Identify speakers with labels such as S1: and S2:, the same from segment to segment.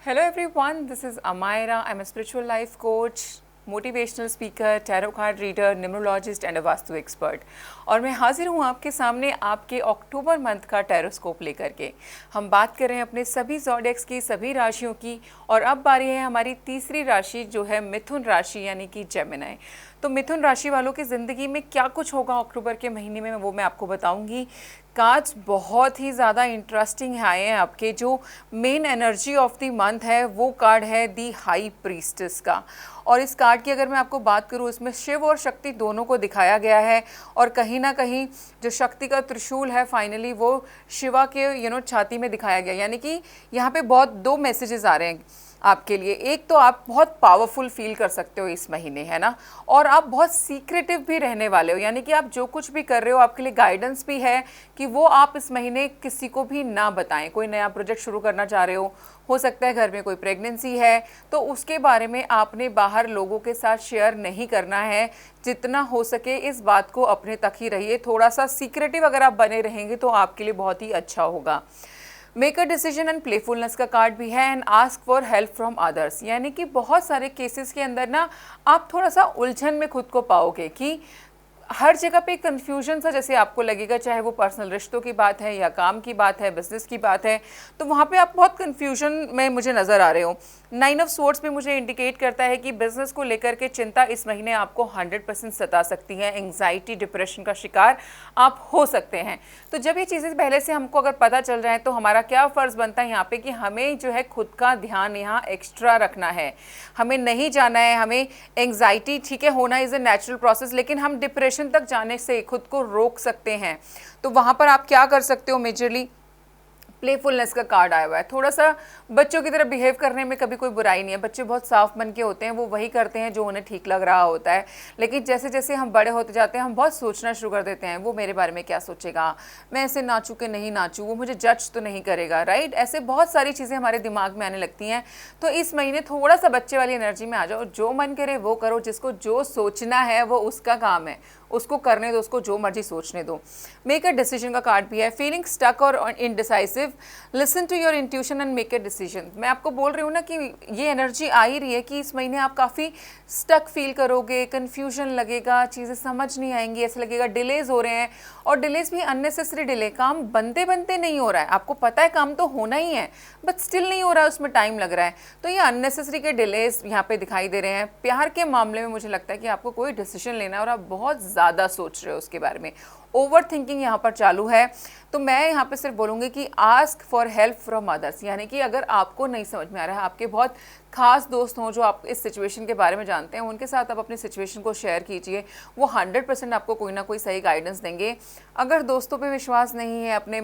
S1: Hello everyone, this is Amaira. I'm a spiritual life coach, motivational speaker, tarot card reader, numerologist and a vastu expert. और मैं हाजिर हूँ आपके सामने आपके अक्टूबर मंथ का टैरोस्कोप लेकर के। हम बात कर रहे हैं अपने सभी ज़ोडिएक्स की, सभी राशियों की। और अब बारी है हमारी तीसरी राशि जो है मिथुन राशि यानी कि जेमिनी। तो मिथुन राशि वालों की ज़िंदगी में क्या कुछ होगा अक्टूबर के महीने में वो मैं आपको बताऊंगी। कार्ड्स बहुत ही ज़्यादा इंटरेस्टिंग आए हैं आपके। जो main energy of the month है वो कार्ड है दी हाई प्रीस्टेस का। और इस कार्ड की अगर मैं आपको बात करूँ, इसमें शिव और शक्ति दोनों को दिखाया गया है। और कहीं ना कहीं जो शक्ति का त्रिशूल है फाइनली वो शिवा के छाती में दिखाया गया। यानी कि यहाँ पे बहुत दो मैसेजेस आ रहे हैं आपके लिए। एक तो आप बहुत पावरफुल फील कर सकते हो इस महीने, है ना। और आप बहुत सीक्रेटिव भी रहने वाले हो, यानी कि आप जो कुछ भी कर रहे हो आपके लिए गाइडेंस भी है कि वो आप इस महीने किसी को भी ना बताएं। कोई नया प्रोजेक्ट शुरू करना चाह रहे हो सकता है घर में कोई प्रेगनेंसी है तो उसके बारे में आपने बाहर लोगों के साथ शेयर नहीं करना है। जितना हो सके इस बात को अपने तक ही रहिए। थोड़ा सा सीक्रेटिव अगर आप बने रहेंगे तो आपके लिए बहुत ही अच्छा होगा। Make a decision and playfulness का कार्ड भी है and ask for help from others. यानी कि बहुत सारे केसेस के अंदर ना आप थोड़ा सा उलझन में खुद को पाओगे कि हर जगह पे कंफ्यूजन सा जैसे आपको लगेगा, चाहे वो पर्सनल रिश्तों की बात है या काम की बात है, बिजनेस की बात है, तो वहाँ पे आप बहुत कंफ्यूजन में मुझे नज़र आ रहे हो। 9 ऑफ स्वॉर्ड्स भी मुझे इंडिकेट करता है कि बिजनेस को लेकर के चिंता इस महीने आपको 100% सता सकती है। एंग्जाइटी, डिप्रेशन का शिकार आप हो सकते हैं। तो जब ये चीज़ें पहले से हमको अगर पता चल रहा है तो हमारा क्या फ़र्ज़ बनता है यहाँ पे कि हमें जो है खुद का ध्यान यहाँ एक्स्ट्रा रखना है। हमें नहीं जाना है, हमें एंग्जाइटी ठीक है होना इज़ अ नेचुरल प्रोसेस, लेकिन हम डिप्रेशन तक जाने से खुद को रोक सकते हैं। तो वहां पर आप क्या कर सकते हो, मेजरली प्लेफुलनेस का कार्ड आया हुआ है। थोड़ा सा बच्चों की तरह बिहेव करने में कभी कोई बुराई नहीं है। बच्चे बहुत साफ मन के होते हैं, वो वही करते हैं जो उन्हें ठीक लग रहा होता है। लेकिन जैसे जैसे हम बड़े होते जाते हैं हम बहुत सोचना शुरू कर देते हैं, वो मेरे बारे में क्या सोचेगा, मैं ऐसे नाचूं कि नहीं नाचूं, वो मुझे जज तो नहीं करेगा, राइट। ऐसे बहुत सारी चीज़ें हमारे दिमाग में आने लगती हैं। तो इस महीने थोड़ा सा बच्चे वाली एनर्जी में आ जाओ। जो मन करे वो करो, जिसको जो सोचना है वो उसका काम है, उसको करने दो, उसको जो मर्जी सोचने दो। मेक अ डिसीजन का कार्ड भी है। फीलिंग स्टक और indecisive, listen to your intuition and make a decision. मैं आपको बोल रही हूँ ना कि ये एनर्जी आ ही रही है कि इस महीने आप काफ़ी स्टक फील करोगे, कन्फ्यूजन लगेगा, चीज़ें समझ नहीं आएंगी, ऐसा लगेगा डिलेज हो रहे हैं। और डिलेज भी अननेसेसरी डिले, काम बनते बनते नहीं हो रहा है, आपको पता है काम तो होना ही है बट स्टिल नहीं हो रहा है, उसमें टाइम लग रहा है। तो ये अननेसेसरी के डिलेज यहाँ पे दिखाई दे रहे हैं। प्यार के मामले में मुझे लगता है कि आपको कोई डिसीजन लेना है और आप बहुत ज़्यादा सोच रहे हो उसके बारे में, ओवर थिंकिंग यहाँ पर चालू है। तो मैं यहाँ पे सिर्फ बोलूँगी कि ask for help from others. यानी कि अगर आपको नहीं समझ में आ रहा है, आपके बहुत खास दोस्त हों जो आप इस सिचुएशन के बारे में जानते हैं, उनके साथ आप अपनी सिचुएशन को शेयर कीजिए। वो 100% आपको कोई ना कोई सही गाइडेंस देंगे। अगर दोस्तों पे विश्वास नहीं है, अपने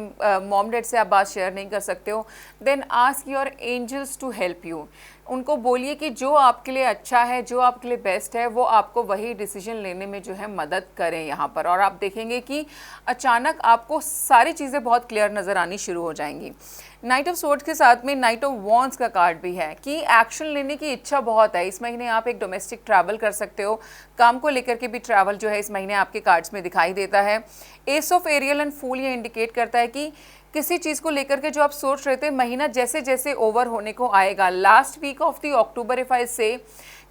S1: मॉम डैड से आप बात शेयर नहीं कर सकते हो, then ask your angels to help you. उनको बोलिए कि जो आपके लिए अच्छा है, जो आपके लिए बेस्ट है, वो आपको वही डिसीजन लेने में जो है मदद करें यहाँ पर। और आप देखेंगे कि अचानक आपको सारी चीज़ें बहुत क्लियर नज़र आनी शुरू हो जाएंगी। नाइट ऑफ स्वॉर्ड्स के साथ में नाइट ऑफ वॉन्ड्स का कार्ड भी है कि एक्शन लेने की इच्छा बहुत है। इस महीने आप एक डोमेस्टिक ट्रैवल कर सकते हो। काम को लेकर के भी ट्रैवल जो है इस महीने आपके कार्ड्स में दिखाई देता है। एस ऑफ एरियल एंड फूल ये इंडिकेट करता है कि किसी चीज़ को लेकर के जो आप सोच रहे थे, महीना जैसे जैसे ओवर होने को आएगा, last week of the October if I say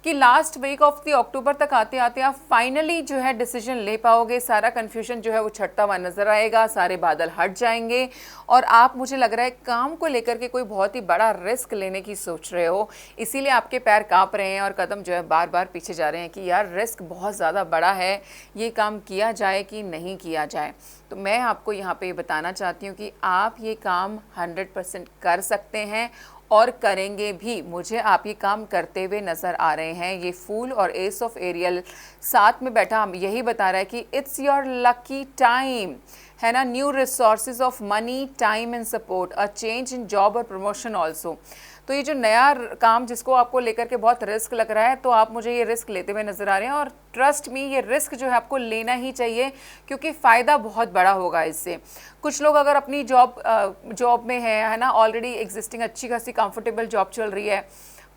S1: कि last week of the October तक आते आते आप फाइनली जो है डिसीजन ले पाओगे। सारा कन्फ्यूजन जो है वो छटता हुआ नजर आएगा, सारे बादल हट जाएंगे और आप, मुझे लग रहा है, काम को लेकर के कोई बहुत ही बड़ा रिस्क लेने की सोच रहे हो। इसीलिए आपके पैर कांप रहे हैं और कदम जो है बार बार पीछे जा रहे हैं कि यार रिस्क बहुत ज़्यादा बड़ा है, ये काम किया जाए कि नहीं किया जाए। तो मैं आपको यहाँ पे बताना चाहती हूँ कि आप ये काम 100% कर सकते हैं और करेंगे भी। मुझे आप ये काम करते हुए नज़र आ रहे हैं। ये फूल और एस ऑफ एरियल साथ में बैठा हम यही बता रहा है कि इट्स योर लकी टाइम, है ना। New resources of money, time and support, a change in job और प्रमोशन ऑल्सो। तो ये जो नया काम जिसको आपको लेकर के बहुत रिस्क लग रहा है, तो आप मुझे ये रिस्क लेते हुए नज़र आ रहे हैं। और ट्रस्ट मी, ये रिस्क जो है आपको लेना ही चाहिए क्योंकि फ़ायदा बहुत बड़ा होगा इससे। कुछ लोग अगर अपनी जॉब में है ना, ऑलरेडी एग्जिस्टिंग अच्छी खासी कंफर्टेबल जॉब चल रही है,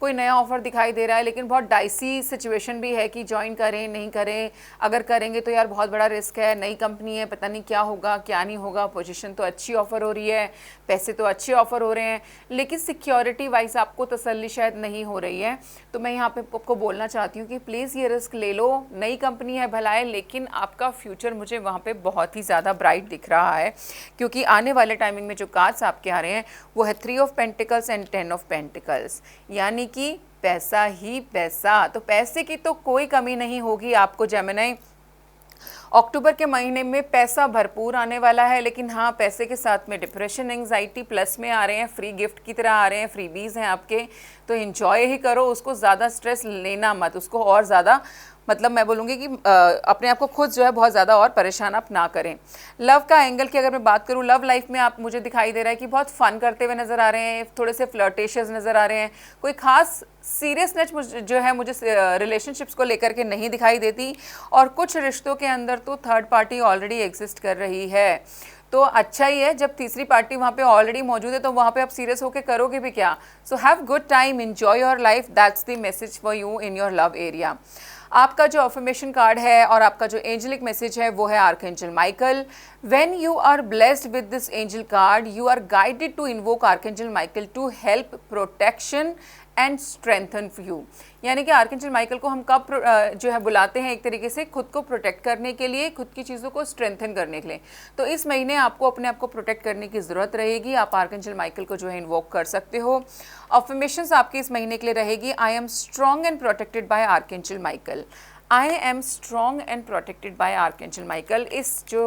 S1: कोई नया ऑफ़र दिखाई दे रहा है, लेकिन बहुत डाइसी सिचुएशन भी है कि ज्वाइन करें नहीं करें, अगर करेंगे तो यार बहुत बड़ा रिस्क है, नई कंपनी है, पता नहीं क्या होगा क्या नहीं होगा, पोजीशन तो अच्छी ऑफ़र हो रही है, पैसे तो अच्छे ऑफ़र हो रहे हैं, लेकिन सिक्योरिटी वाइज आपको तसल्ली शायद नहीं हो रही है। तो मैं यहाँ पे आपको बोलना चाहती हूँ कि प्लीज़ ये रिस्क ले लो, नई कंपनी है भला है, लेकिन आपका फ्यूचर मुझे वहाँ पे बहुत ही ज़्यादा ब्राइट दिख रहा है, क्योंकि आने वाले टाइमिंग में जो कार्ड्स आपके आ रहे हैं वो है 3 of pentacles and 10 of pentacles, यानी कि पैसा ही पैसा। तो पैसे की तो कोई कमी नहीं होगी आपको जेमिनी। अक्टूबर के महीने में पैसा भरपूर आने वाला है, लेकिन हाँ पैसे के साथ में डिप्रेशन एंग्जाइटी प्लस में आ रहे हैं, फ्री गिफ्ट की तरह आ रहे हैं, फ्रीबीज हैं आपके, तो एंजॉय ही करो उसको, ज़्यादा स्ट्रेस लेना मत उसको, और ज़्यादा मतलब मैं बोलूँगी कि अपने आप को खुद जो है बहुत ज़्यादा और परेशान आप ना करें। लव का एंगल की अगर मैं बात करूँ, लव लाइफ में आप मुझे दिखाई दे रहा है कि बहुत फ़न करते हुए नज़र आ रहे हैं, थोड़े से फ्लर्टेशियस नज़र आ रहे हैं, कोई ख़ास सीरियसनेस जो है मुझे रिलेशनशिप्स को लेकर के नहीं दिखाई देती, और कुछ रिश्तों के अंदर तो थर्ड पार्टी ऑलरेडी एग्जिस्ट कर रही है। तो अच्छा ही है, जब तीसरी पार्टी वहाँ पे ऑलरेडी मौजूद है तो वहाँ पे आप सीरियस होकर करोगे भी क्या। So have good time, enjoy your life, that's the message for you in your love area. आपका जो अफर्मेशन कार्ड है और आपका जो एंजलिक मैसेज है वो है archangel Michael. When you are blessed with this angel card, you are guided to invoke archangel Michael to help protection and strengthen you. यानी कि आर्कएंजल माइकल को हम कब जो है बुलाते हैं, एक तरीके से खुद को प्रोटेक्ट करने के लिए, खुद की चीज़ों को स्ट्रेंथन करने के लिए। तो इस महीने आपको अपने आप को प्रोटेक्ट करने की ज़रूरत रहेगी, आप आर्कएंजल माइकल को जो है इन्वोक कर सकते हो। अफर्मेशंस आपकी इस महीने के लिए रहेगी, I am strong and protected by archangel Michael. I am strong and protected by archangel Michael. इस जो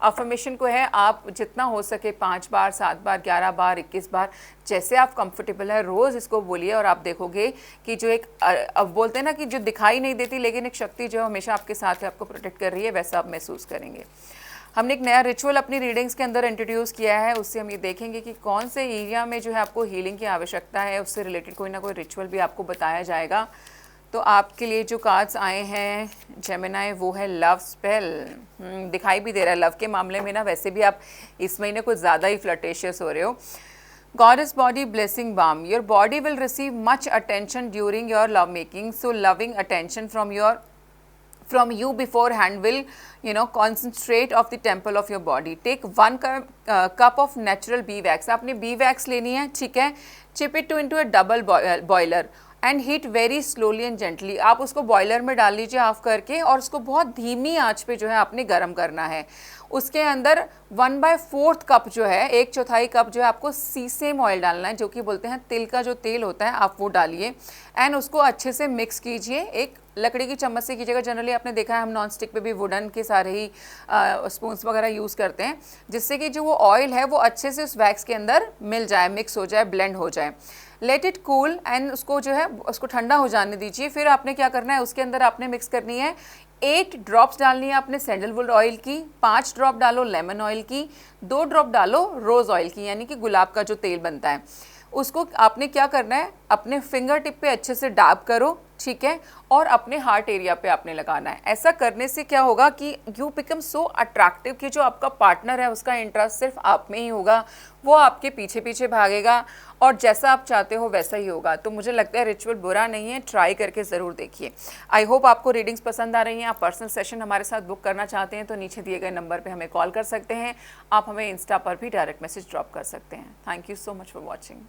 S1: अफर्मेशन को है आप जितना हो सके 5 बार, 7 बार, 11 बार, 21 बार, जैसे आप कंफर्टेबल है रोज़ इसको बोलिए, और आप देखोगे कि जो एक अब बोलते हैं ना कि जो दिखाई नहीं देती लेकिन एक शक्ति जो हमेशा आपके साथ है, आपको प्रोटेक्ट कर रही है, वैसा आप महसूस करेंगे। हमने एक नया रिचुअल अपनी रीडिंग्स के अंदर इंट्रोड्यूस किया है, उससे हम ये देखेंगे कि कौन से एरिया में जो है आपको हीलिंग की आवश्यकता है, उससे रिलेटेड कोई ना कोई रिचुअल भी आपको बताया जाएगा। तो आपके लिए जो कार्ड्स आए हैं जेमिनी वो है लव स्पेल। दिखाई भी दे रहा है लव के मामले में ना, वैसे भी आप इस महीने कुछ ज़्यादा ही फ्लर्टेशियस हो रहे हो। Goddess body blessing balm. Your body will receive much attention during your love making. So loving attention from you beforehand will concentrate of the temple of your body. Take 1 cup of natural bee wax. आपने bee wax लेनी है, ठीक है। Chip it into a double boiler and heat very slowly and gently. आप उसको boiler में डाल लीजिए ऑफ करके, और उसको बहुत धीमी आंच पे जो है आपने गर्म करना है। उसके अंदर 1/4 कप जो है, 1/4 कप जो है आपको सीसेम ऑयल डालना है, जो कि बोलते हैं तिल का जो तेल होता है, आप वो डालिए एंड उसको अच्छे से मिक्स कीजिए। एक लकड़ी की चम्मच से कीजिएगा, जनरली आपने देखा है हम नॉन स्टिक पे भी वुडन के सारे ही स्पून्स वगैरह यूज़ करते हैं, जिससे कि जो वो ऑयल है वो अच्छे से उस वैक्स के अंदर मिल जाए, मिक्स हो जाए, ब्लेंड हो जाए। लेट इट कूल एंड उसको जो है उसको ठंडा हो जाने दीजिए। फिर आपने क्या करना है, उसके अंदर आपने मिक्स करनी है 8 ड्रॉप्स डालनी है आपने सैंडलवुड ऑयल की, 5 ड्रॉप डालो लेमन ऑयल की, 2 ड्रॉप डालो रोज़ ऑयल की, यानी कि गुलाब का जो तेल बनता है। उसको आपने क्या करना है, अपने फिंगर टिप पे अच्छे से डैब करो, ठीक है, और अपने हार्ट एरिया पे आपने लगाना है। ऐसा करने से क्या होगा कि यू बिकम सो अट्रैक्टिव कि जो आपका पार्टनर है उसका इंटरेस्ट सिर्फ आप में ही होगा, वो आपके पीछे पीछे भागेगा और जैसा आप चाहते हो वैसा ही होगा। तो मुझे लगता है रिचुअल बुरा नहीं है, ट्राई करके ज़रूर देखिए। आई होप आपको रीडिंग्स पसंद आ रही हैं। आप पर्सनल सेशन हमारे साथ बुक करना चाहते हैं तो नीचे दिए गए नंबर पर हमें कॉल कर सकते हैं। आप हमें इंस्टा पर भी डायरेक्ट मैसेज ड्रॉप कर सकते हैं। Thank you so much for watching.